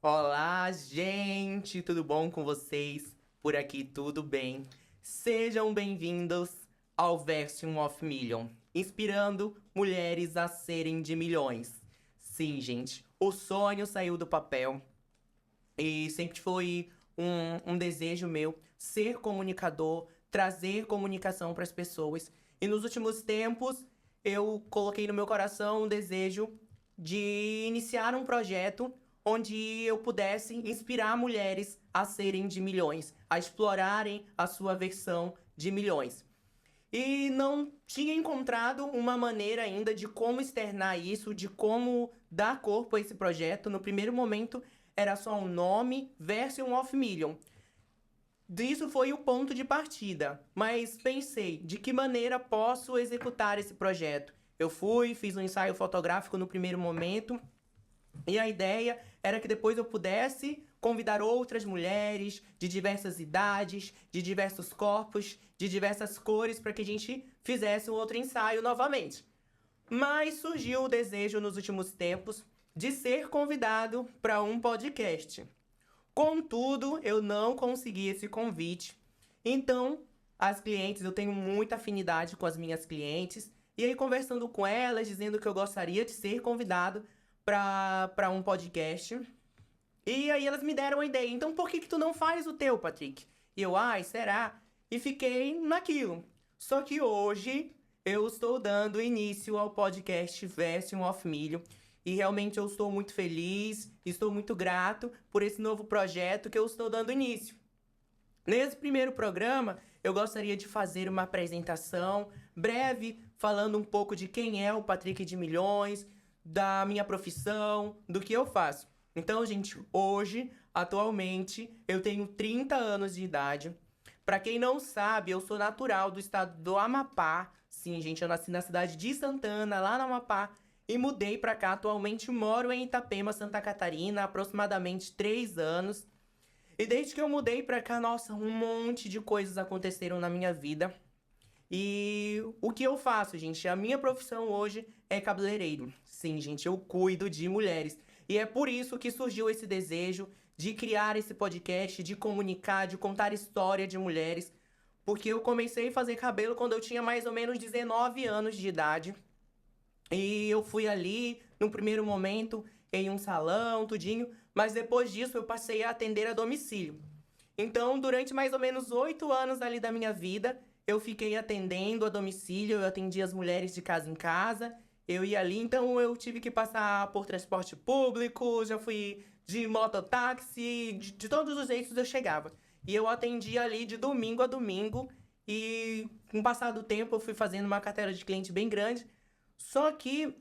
Olá, gente! Tudo bom com vocês? Por aqui tudo bem? Sejam bem-vindos ao Version of Million, inspirando mulheres a serem de milhões. Sim, gente, o sonho saiu do papel e sempre foi um desejo meu ser comunicador, trazer comunicação para as pessoas. E nos últimos tempos, eu coloquei no meu coração um desejo de iniciar um projeto onde eu pudesse inspirar mulheres a serem de milhões, a explorarem a sua versão de milhões. E não tinha encontrado uma maneira ainda de como externar isso, de como dar corpo a esse projeto. No primeiro momento, era só um nome, Version of Million. Isso foi o ponto de partida, mas pensei, de que maneira posso executar esse projeto? Eu fiz um ensaio fotográfico no primeiro momento, e a ideia era que depois eu pudesse convidar outras mulheres de diversas idades, de diversos corpos, de diversas cores, para que a gente fizesse um outro ensaio novamente. Mas surgiu o desejo nos últimos tempos de ser convidado para um podcast. Contudo, eu não consegui esse convite. Então, as clientes, eu tenho muita afinidade com as minhas clientes. E aí, conversando com elas, dizendo que eu gostaria de ser convidado para um podcast. E aí, elas me deram a ideia. Então, por que tu não faz o teu, Patrick? E eu, será? E fiquei naquilo. Só que hoje, eu estou dando início ao podcast Version of Million. E realmente eu estou muito feliz, estou muito grato por esse novo projeto que eu estou dando início. Nesse primeiro programa, eu gostaria de fazer uma apresentação breve, falando um pouco de quem é o Patrick de Milhões, da minha profissão, do que eu faço. Então, gente, hoje, atualmente, eu tenho 30 anos de idade. Para quem não sabe, eu sou natural do estado do Amapá. Sim, gente, eu nasci na cidade de Santana, lá no Amapá. E mudei pra cá. Atualmente moro em Itapema, Santa Catarina, há aproximadamente 3 anos. E desde que eu mudei pra cá, nossa, um monte de coisas aconteceram na minha vida. E o que eu faço, gente? A minha profissão hoje é cabeleireiro. Sim, gente, eu cuido de mulheres. E é por isso que surgiu esse desejo de criar esse podcast, de comunicar, de contar história de mulheres. Porque eu comecei a fazer cabelo quando eu tinha mais ou menos 19 anos de idade. E eu fui ali, no primeiro momento, em um salão, tudinho. Mas depois disso, eu passei a atender a domicílio. Então, durante mais ou menos 8 anos ali da minha vida, eu fiquei atendendo a domicílio. Eu atendia as mulheres de casa em casa. Eu ia ali, então eu tive que passar por transporte público. Já fui de mototáxi, de todos os jeitos eu chegava. E eu atendia ali de domingo a domingo. E com o passar do tempo, eu fui fazendo uma carteira de cliente bem grande. Só que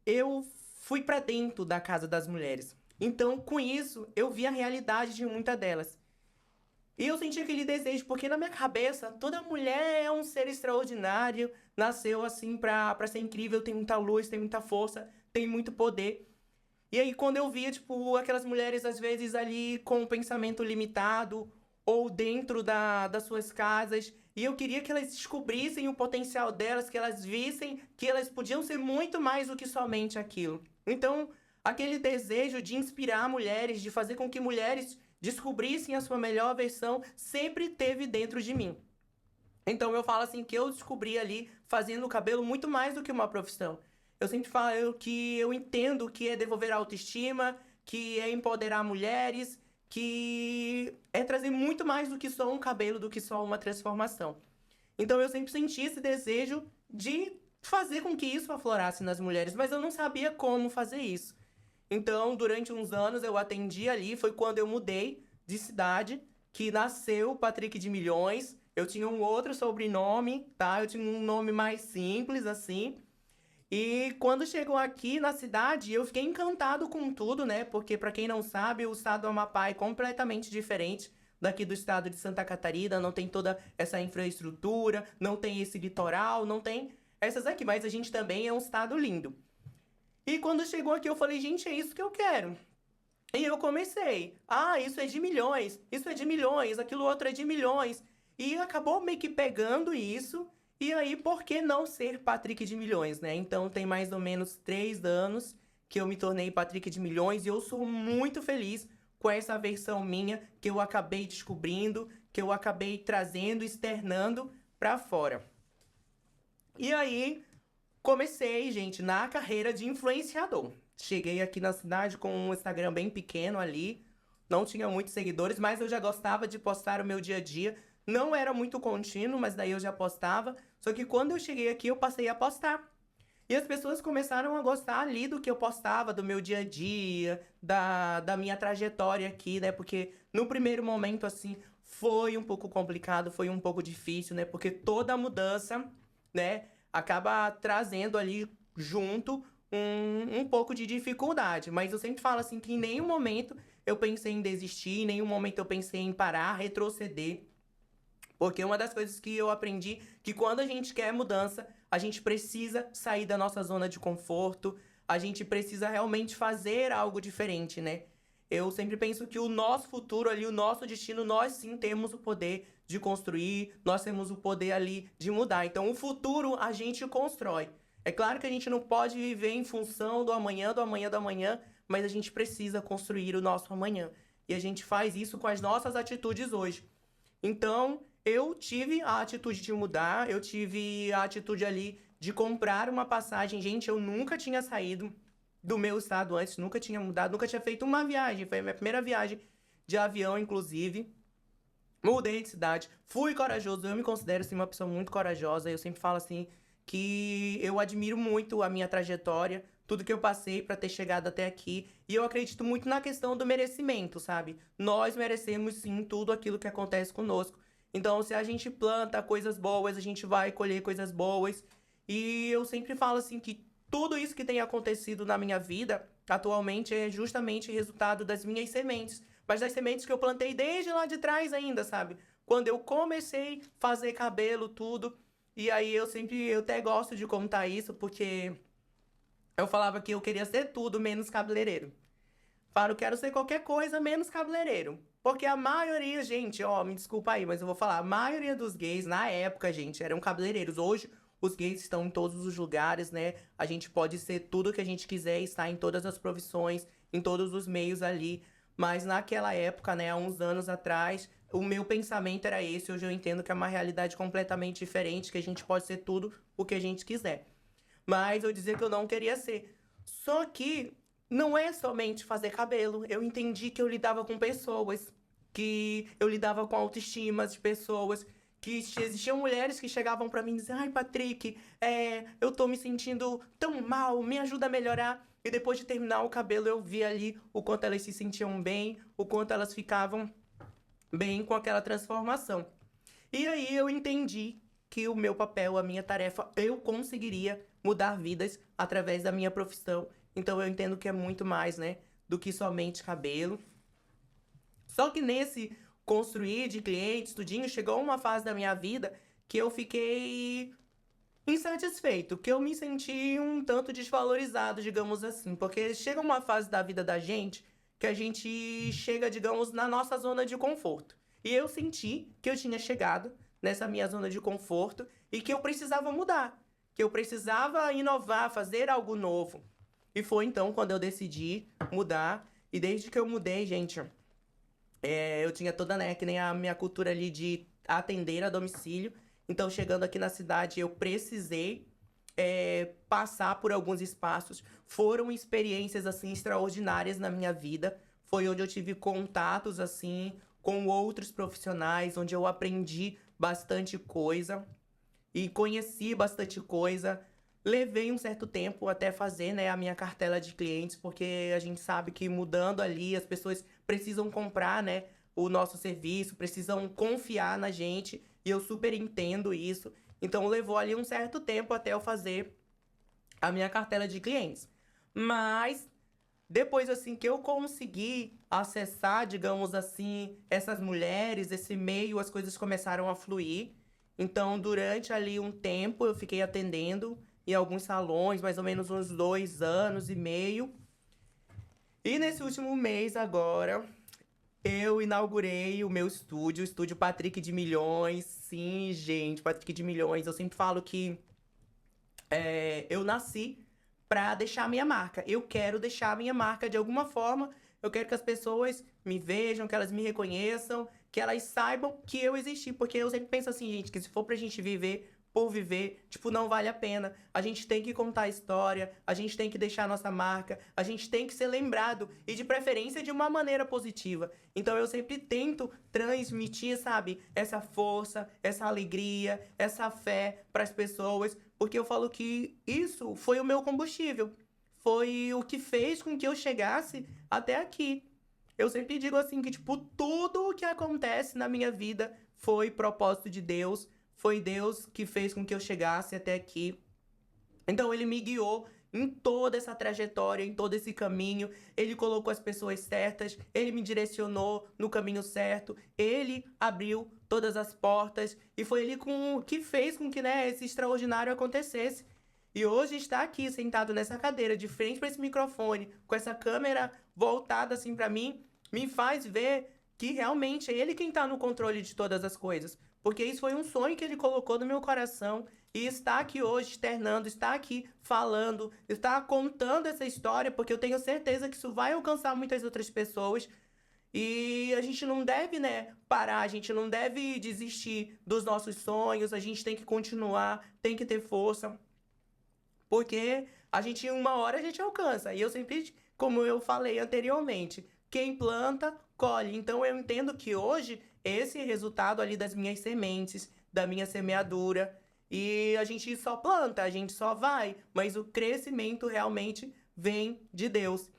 eu fui pra dentro da casa das mulheres. Então, com isso, eu vi a realidade de muitas delas. E eu senti aquele desejo, porque na minha cabeça, toda mulher é um ser extraordinário, nasceu assim pra ser incrível, tem muita luz, tem muita força, tem muito poder. E aí, quando eu via, tipo, aquelas mulheres, às vezes, ali com um pensamento limitado, ou dentro das suas casas, e eu queria que elas descobrissem o potencial delas, que elas vissem que elas podiam ser muito mais do que somente aquilo. Então, aquele desejo de inspirar mulheres, de fazer com que mulheres descobrissem a sua melhor versão, sempre teve dentro de mim. Então eu falo assim que eu descobri ali fazendo o cabelo muito mais do que uma profissão. Eu sempre falo que eu entendo que é devolver a autoestima, que é empoderar mulheres, que é trazer muito mais do que só um cabelo, do que só uma transformação. Então eu sempre senti esse desejo de fazer com que isso aflorasse nas mulheres, mas eu não sabia como fazer isso. Então, durante uns anos eu atendi ali, foi quando eu mudei de cidade, que nasceu o Patrick de Milhões. Eu tinha um outro sobrenome, tá? Eu tinha um nome mais simples, assim. E quando chegou aqui na cidade, eu fiquei encantado com tudo, né? Porque, pra quem não sabe, o estado do Amapá é completamente diferente daqui do estado de Santa Catarina. Não tem toda essa infraestrutura, não tem esse litoral, não tem essas aqui. Mas a gente também é um estado lindo. E quando chegou aqui, eu falei, gente, é isso que eu quero. E eu comecei. Isso é de milhões, isso é de milhões, aquilo outro é de milhões. E acabou meio que pegando isso. E aí, por que não ser Patrick de Milhões, né? Então, tem mais ou menos 3 anos que eu me tornei Patrick de Milhões. E eu sou muito feliz com essa versão minha que eu acabei descobrindo, que eu acabei trazendo, externando pra fora. E aí, comecei, gente, na carreira de influenciador. Cheguei aqui na cidade com um Instagram bem pequeno ali, não tinha muitos seguidores, mas eu já gostava de postar o meu dia a dia. Não era muito contínuo, mas daí eu já postava. Só que quando eu cheguei aqui, eu passei a postar. E as pessoas começaram a gostar ali do que eu postava, do meu dia a dia, da minha trajetória aqui, né? Porque no primeiro momento, assim, foi um pouco complicado, foi um pouco difícil, né? Porque toda mudança, né, acaba trazendo ali junto um pouco de dificuldade. Mas eu sempre falo assim que em nenhum momento eu pensei em desistir, em nenhum momento eu pensei em parar, retroceder. Porque uma das coisas que eu aprendi que quando a gente quer mudança, a gente precisa sair da nossa zona de conforto, a gente precisa realmente fazer algo diferente, né? Eu sempre penso que o nosso futuro ali, o nosso destino, nós sim temos o poder de construir, nós temos o poder ali de mudar. Então, o futuro a gente constrói. É claro que a gente não pode viver em função do amanhã, do amanhã, do amanhã, mas a gente precisa construir o nosso amanhã. E a gente faz isso com as nossas atitudes hoje. Então, eu tive a atitude de mudar, eu tive a atitude ali de comprar uma passagem. Gente, eu nunca tinha saído do meu estado antes, nunca tinha mudado, nunca tinha feito uma viagem. Foi a minha primeira viagem de avião, inclusive. Mudei de cidade, fui corajoso, eu me considero assim, uma pessoa muito corajosa. Eu sempre falo assim que eu admiro muito a minha trajetória, tudo que eu passei para ter chegado até aqui. E eu acredito muito na questão do merecimento, sabe? Nós merecemos sim tudo aquilo que acontece conosco. Então, se a gente planta coisas boas, a gente vai colher coisas boas. E eu sempre falo assim que tudo isso que tem acontecido na minha vida atualmente é justamente resultado das minhas sementes, mas das sementes que eu plantei desde lá de trás ainda, sabe? Quando eu comecei a fazer cabelo, tudo. E aí eu até gosto de contar isso, porque eu falava que eu queria ser tudo menos cabeleireiro. Falo, quero ser qualquer coisa menos cabeleireiro. Porque a maioria, gente, ó, me desculpa aí, mas eu vou falar, a maioria dos gays na época, gente, eram cabeleireiros. Hoje, os gays estão em todos os lugares, né? A gente pode ser tudo que a gente quiser, estar em todas as profissões, em todos os meios ali. Mas naquela época, né, há uns anos atrás, o meu pensamento era esse. Hoje eu entendo que é uma realidade completamente diferente, que a gente pode ser tudo o que a gente quiser. Mas eu dizia que eu não queria ser. Só que não é somente fazer cabelo. Eu entendi que eu lidava com pessoas, que eu lidava com autoestima de pessoas, que existiam mulheres que chegavam pra mim e diziam: ai, Patrick, eu tô me sentindo tão mal, me ajuda a melhorar. E depois de terminar o cabelo, eu vi ali o quanto elas se sentiam bem, o quanto elas ficavam bem com aquela transformação. E aí eu entendi que o meu papel, a minha tarefa, eu conseguiria mudar vidas através da minha profissão. Então eu entendo que é muito mais, né, do que somente cabelo. Só que nesse construir de clientes, tudinho, chegou uma fase da minha vida que eu fiquei insatisfeito, que eu me senti um tanto desvalorizado, digamos assim. Porque chega uma fase da vida da gente que a gente chega, digamos, na nossa zona de conforto. E eu senti que eu tinha chegado nessa minha zona de conforto e que eu precisava mudar, que eu precisava inovar, fazer algo novo. E foi então quando eu decidi mudar. E desde que eu mudei, gente, eu tinha toda, né, que nem a minha cultura ali de atender a domicílio. Então, chegando aqui na cidade, eu precisei passar por alguns espaços. Foram experiências, assim, extraordinárias na minha vida. Foi onde eu tive contatos, assim, com outros profissionais, onde eu aprendi bastante coisa e conheci bastante coisa. Levei um certo tempo até fazer, né, a minha cartela de clientes, porque a gente sabe que mudando ali, as pessoas precisam comprar, né, o nosso serviço, precisam confiar na gente, e eu super entendo isso. Então levou ali um certo tempo até eu fazer a minha cartela de clientes. Mas depois assim que eu consegui acessar, digamos assim, essas mulheres, esse meio, as coisas começaram a fluir. Então, durante ali um tempo, eu fiquei atendendo em alguns salões, mais ou menos uns 2 anos e meio. E nesse último mês agora, eu inaugurei o meu estúdio, o Estúdio Patrick de Milhões. Sim, gente, Patrick de Milhões. Eu sempre falo que eu nasci pra deixar a minha marca. Eu quero deixar a minha marca de alguma forma. Eu quero que as pessoas me vejam, que elas me reconheçam, que elas saibam que eu existi. Porque eu sempre penso assim, gente, que se for pra gente viver por viver, tipo, não vale a pena. A gente tem que contar a história, a gente tem que deixar a nossa marca, a gente tem que ser lembrado, e de preferência de uma maneira positiva. Então eu sempre tento transmitir, sabe, essa força, essa alegria, essa fé para as pessoas, porque eu falo que isso foi o meu combustível. Foi o que fez com que eu chegasse até aqui. Eu sempre digo assim que, tipo, tudo o que acontece na minha vida foi propósito de Deus. Foi Deus que fez com que eu chegasse até aqui. Então ele me guiou em toda essa trajetória, em todo esse caminho. Ele colocou as pessoas certas, ele me direcionou no caminho certo, ele abriu todas as portas e foi ele que fez com que, né, esse extraordinário acontecesse. E hoje estar aqui sentado nessa cadeira, de frente para esse microfone, com essa câmera voltada assim para mim, me faz ver que realmente é ele quem está no controle de todas as coisas. Porque isso foi um sonho que ele colocou no meu coração. E está aqui hoje externando, está aqui falando, está contando essa história, porque eu tenho certeza que isso vai alcançar muitas outras pessoas. E a gente não deve, né, parar, a gente não deve desistir dos nossos sonhos, a gente tem que continuar, tem que ter força. Porque uma hora a gente alcança. E eu sempre, como eu falei anteriormente, quem planta, colhe. Então eu entendo que hoje esse resultado ali das minhas sementes, da minha semeadura, e a gente só planta, a gente só vai, mas o crescimento realmente vem de Deus.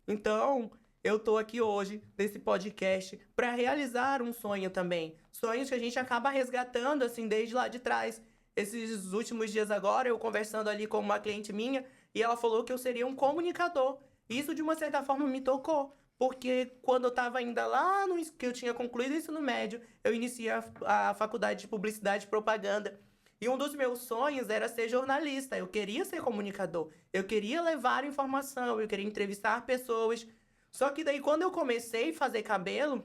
Então, eu tô aqui hoje nesse podcast para realizar um sonho também. Sonhos que a gente acaba resgatando assim desde lá de trás. Esses últimos dias agora, eu conversando ali com uma cliente minha, e ela falou que eu seria um comunicador. Isso, de uma certa forma, me tocou. Porque quando eu estava ainda lá, que eu tinha concluído o ensino médio, eu iniciei a faculdade de Publicidade e Propaganda. E um dos meus sonhos era ser jornalista. Eu queria ser comunicador. Eu queria levar informação, eu queria entrevistar pessoas. Só que daí, quando eu comecei a fazer cabelo,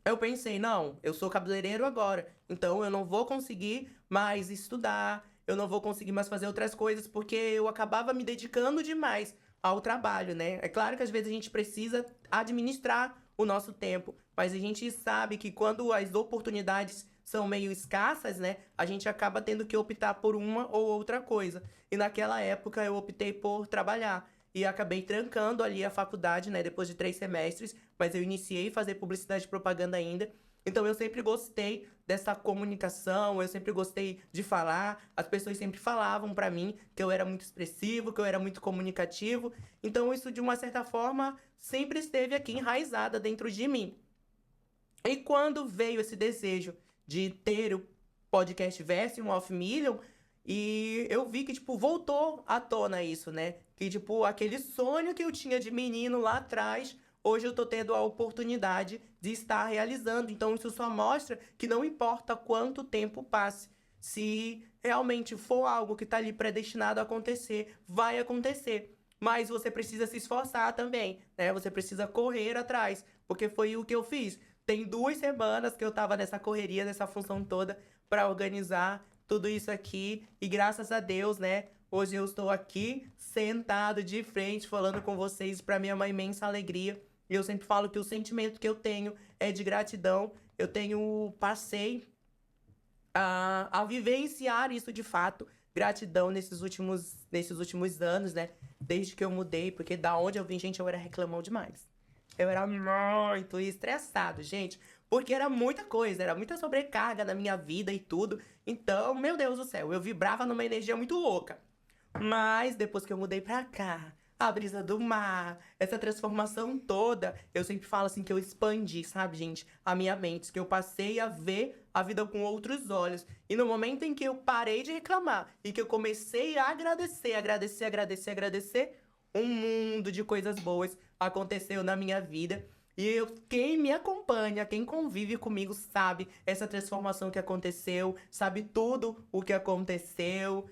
eu pensei, não, eu sou cabeleireiro agora, então eu não vou conseguir mais estudar, eu não vou conseguir mais fazer outras coisas, porque eu acabava me dedicando demais ao trabalho, né? É claro que às vezes a gente precisa administrar o nosso tempo, mas a gente sabe que quando as oportunidades são meio escassas, né? A gente acaba tendo que optar por uma ou outra coisa. E naquela época eu optei por trabalhar. E acabei trancando ali a faculdade, né? Depois de 3 semestres. Mas eu iniciei a fazer publicidade e propaganda ainda. Então eu sempre gostei dessa comunicação, eu sempre gostei de falar. As pessoas sempre falavam pra mim que eu era muito expressivo, que eu era muito comunicativo. Então isso, de uma certa forma, sempre esteve aqui enraizada dentro de mim. E quando veio esse desejo de ter o podcast Version of Million, e eu vi que, tipo, voltou à tona isso, né? Que, tipo, aquele sonho que eu tinha de menino lá atrás, hoje eu tô tendo a oportunidade de estar realizando. Então, isso só mostra que não importa quanto tempo passe. Se realmente for algo que tá ali predestinado a acontecer, vai acontecer. Mas você precisa se esforçar também, né? Você precisa correr atrás, porque foi o que eu fiz. Tem 2 semanas que eu tava nessa correria, nessa função toda, para organizar tudo isso aqui. E graças a Deus, né? Hoje eu estou aqui, sentado de frente, falando com vocês. Para mim é uma imensa alegria. E eu sempre falo que o sentimento que eu tenho é de gratidão. Passei a vivenciar isso de fato. Gratidão nesses últimos anos, né? Desde que eu mudei, porque da onde eu vim, gente, eu era reclamão demais. Eu era muito estressado, gente, porque era muita coisa, era muita sobrecarga na minha vida e tudo. Então, meu Deus do céu, eu vibrava numa energia muito louca. Mas depois que eu mudei pra cá, a brisa do mar, essa transformação toda, eu sempre falo assim que eu expandi, sabe, gente, a minha mente, que eu passei a ver a vida com outros olhos. E no momento em que eu parei de reclamar e que eu comecei a agradecer, um mundo de coisas boas aconteceu na minha vida. Quem me acompanha, quem convive comigo sabe essa transformação que aconteceu, sabe tudo o que aconteceu,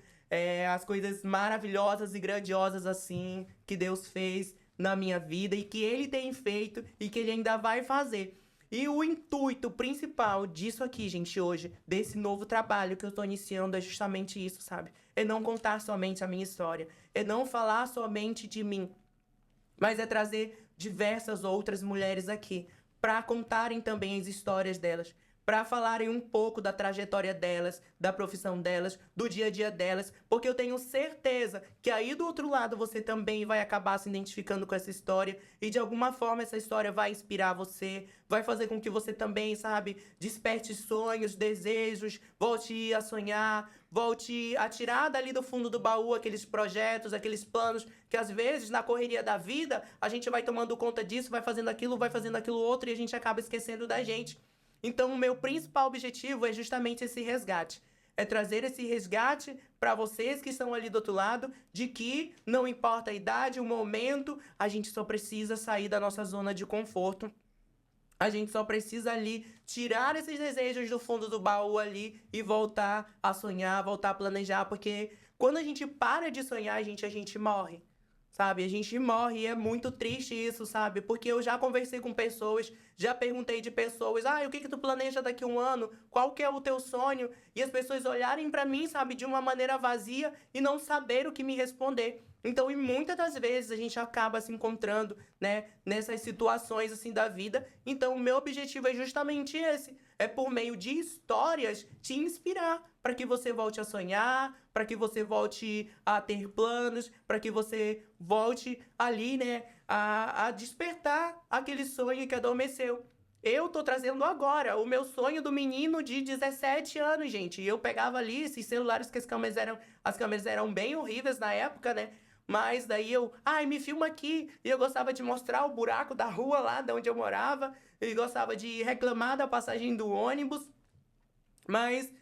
as coisas maravilhosas e grandiosas assim que Deus fez na minha vida e que Ele tem feito e que Ele ainda vai fazer. E o intuito principal disso aqui, gente, hoje, desse novo trabalho que eu tô iniciando, é justamente isso, sabe? É não contar somente a minha história, é não falar somente de mim, mas é trazer diversas outras mulheres aqui, para contarem também as histórias delas, para falarem um pouco da trajetória delas, da profissão delas, do dia a dia delas, porque eu tenho certeza que aí do outro lado você também vai acabar se identificando com essa história e de alguma forma essa história vai inspirar você, vai fazer com que você também, sabe, desperte sonhos, desejos, volte a sonhar, volte a tirar dali do fundo do baú aqueles projetos, aqueles planos que às vezes na correria da vida a gente vai tomando conta disso, vai fazendo aquilo outro e a gente acaba esquecendo da gente. Então, o meu principal objetivo é justamente esse resgate. É trazer esse resgate para vocês que estão ali do outro lado, de que não importa a idade, o momento, a gente só precisa sair da nossa zona de conforto. A gente só precisa ali tirar esses desejos do fundo do baú ali e voltar a sonhar, voltar a planejar, porque quando a gente para de sonhar, a gente morre. Sabe, a gente morre e é muito triste isso, sabe? Porque eu já conversei com pessoas, já perguntei de pessoas, o que tu planeja daqui a um ano? Qual que é o teu sonho? E as pessoas olharem pra mim, sabe, de uma maneira vazia e não saber o que me responder. Então, e muitas das vezes a gente acaba se encontrando, né, nessas situações assim da vida. Então, o meu objetivo é justamente esse, é por meio de histórias te inspirar para que você volte a sonhar, para que você volte a ter planos, para que você volte ali, né, a despertar aquele sonho que adormeceu. Eu tô trazendo agora o meu sonho do menino de 17 anos, gente. E eu pegava ali esses celulares que as câmeras eram bem horríveis na época, né? Mas daí me filma aqui. E eu gostava de mostrar o buraco da rua lá de onde eu morava. E gostava de reclamar da passagem do ônibus. Mas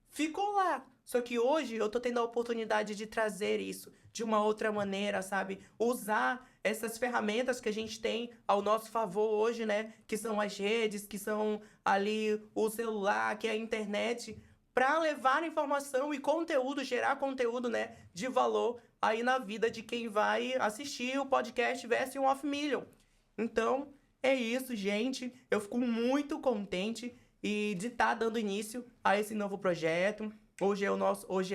ficou lá. Só que hoje eu tô tendo a oportunidade de trazer isso de uma outra maneira, sabe? Usar essas ferramentas que a gente tem ao nosso favor hoje, né? Que são as redes, que são ali o celular, que é a internet, para levar informação e conteúdo, gerar conteúdo, né? De valor aí na vida de quem vai assistir o podcast Version of Million. Então, é isso, gente. Eu fico muito contente de estar dando início a esse novo projeto. Hoje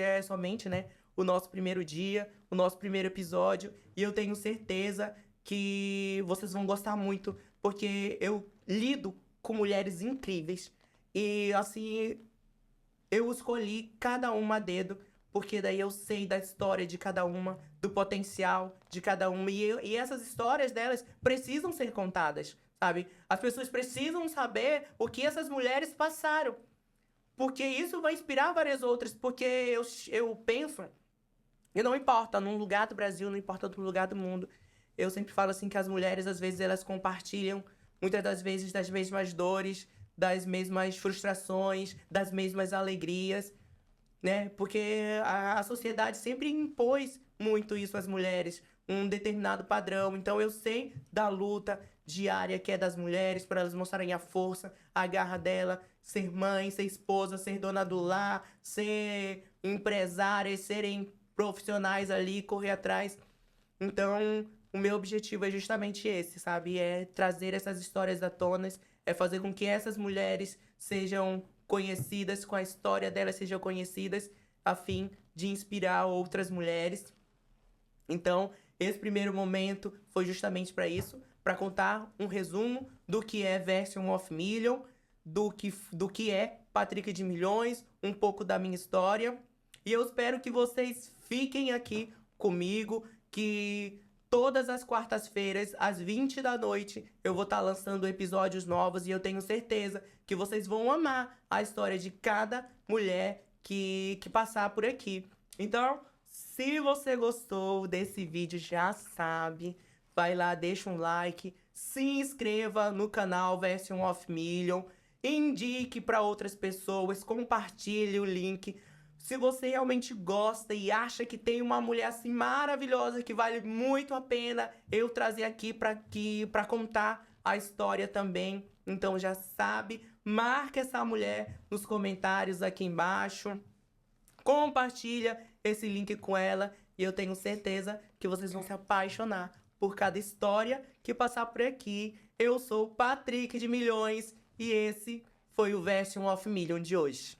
é somente, né, o nosso primeiro dia, o nosso primeiro episódio, e eu tenho certeza que vocês vão gostar muito, porque eu lido com mulheres incríveis. E assim, eu escolhi cada uma a dedo, porque daí eu sei da história de cada uma, do potencial de cada uma. E essas histórias delas precisam ser contadas, sabe? As pessoas precisam saber o que essas mulheres passaram. Porque isso vai inspirar várias outras. Porque eu penso, e não importa num lugar do Brasil, não importa no lugar do mundo. Eu sempre falo assim que as mulheres, às vezes, elas compartilham, muitas das vezes, das mesmas dores, das mesmas frustrações, das mesmas alegrias, né? Porque a sociedade sempre impôs muito isso às mulheres, um determinado padrão. Então eu sei da luta diária que é das mulheres, para elas mostrarem a força, a garra dela, ser mãe, ser esposa, ser dona do lar, ser empresárias, serem profissionais ali, correr atrás. Então, o meu objetivo é justamente esse, sabe? É trazer essas histórias à tona, é fazer com que essas mulheres sejam conhecidas, com a história delas sejam conhecidas, a fim de inspirar outras mulheres. Então, esse primeiro momento foi justamente para isso, para contar um resumo do que é Version of Million, do que é Patrick de Milhões, um pouco da minha história. E eu espero que vocês fiquem aqui comigo, que todas as quartas-feiras, às 20 da noite, eu vou estar lançando episódios novos e eu tenho certeza que vocês vão amar a história de cada mulher que passar por aqui. Então, se você gostou desse vídeo, já sabe, vai lá, deixa um like, se inscreva no canal Version of Million, indique para outras pessoas, compartilhe o link. Se você realmente gosta e acha que tem uma mulher assim maravilhosa que vale muito a pena eu trazer aqui para contar a história também, então já sabe, marca essa mulher nos comentários aqui embaixo, compartilha esse link com ela e eu tenho certeza que vocês vão se apaixonar por cada história que passar por aqui. Eu sou o Patrick de Milhões e esse foi o Version of Million de hoje.